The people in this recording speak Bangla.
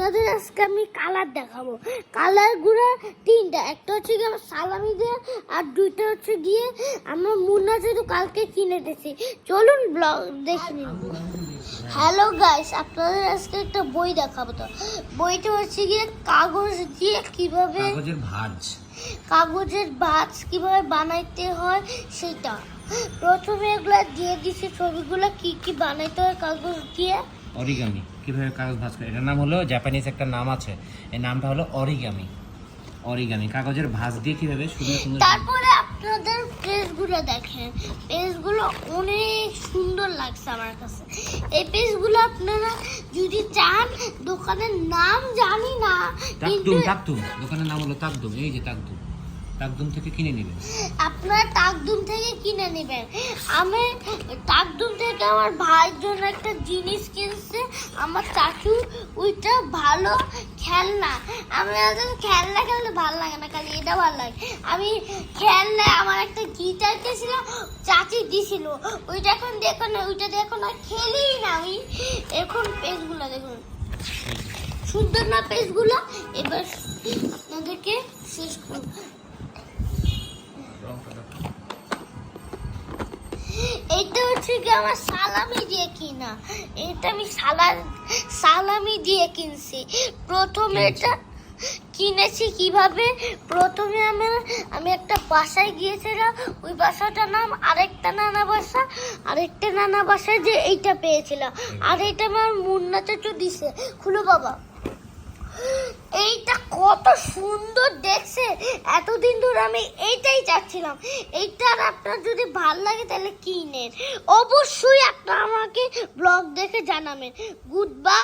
আপনাদের আজকে আমি কালার দেখাবো। কালারগুলো তিনটা, একটা হচ্ছে গিয়ে আমার সালামি দিয়ে আর দুইটা হচ্ছে গিয়ে আমার মুন্না যেহেতু কালকে কিনে দিয়েছি। চলুন ব্লগ দেখে নিন। হ্যালো গাইস, আপনাদের আজকে একটা বই দেখাবো। তো বইটা হচ্ছে গিয়ে কাগজ দিয়ে কিভাবে কাগজের ভাঁজ কিভাবে বানাইতে হয় সেটা। প্রথমে এগুলা দিয়ে দিছি ছবিগুলো কি কি বানাইতে হয় কাগজ দিয়ে। অরিগামি কিভাবে কাগজ ভাঁজ করে, এটার নাম হলো জাপানিজ একটা নাম আছে, এই নামটা হলো অরিগামি। অরিগামি কাগজের ভাঁজ দিয়ে কিভাবে সুন্দর সুন্দর। তারপরে আপনাদের পেজগুলো দেখেন, পেজগুলো অনেক সুন্দর লাগছে আমার কাছে। এই পেজগুলো আপনারা যদি চান, দোকানের নাম জানি না, তাকদুম দোকানের নাম হলো তাকদুম। এই যে তাকদুম থেকে কিনে নেবেন। আপনারা তাকদুম থেকে কিনে নেবেন। আমি তাকদুম থেকে আমার ভাইয়ের জন্য একটা জিনিস কিনছে আমার চাচু, ওইটা ভালো খেলনা। আমি খেলনা খেলতে ভালো লাগে না, খালি এটা ভালো লাগে। আমি খেলনা আমার একটা গিটার কিনেছিলাম, চাচি দিছিল, ওইটা এখন দেখো না, ওইটা দেখো না, খেলি না আমি। এখন পেজগুলো দেখুন, সুন্দর না পেজগুলো? এবার আপনাদেরকে শেষ করব। এইটা হচ্ছে কি আমার সালামি দিয়ে কিনা, এটা আমি সালামি দিয়ে কিনছি। প্রথমে এটা কিনেছি কিভাবে, প্রথমে আমি একটা বাসায় গিয়েছিলাম, ওই বাসাটার নাম আরেকটা নানা বাসায় যে এইটা পেয়েছিলাম। আর এটা আমার মুন্না চাচু দিছে। খুলো বাবা, এইটা কত সুন্দর দেখছে। এতদিন ধরে আমি এইটাই চাচ্ছিলাম। এইটার আপনার যদি ভাল লাগে তাহলে কিনেন। অবশ্যই আপনারা আমাকে ব্লগ দেখে জানাবেন। Good bye.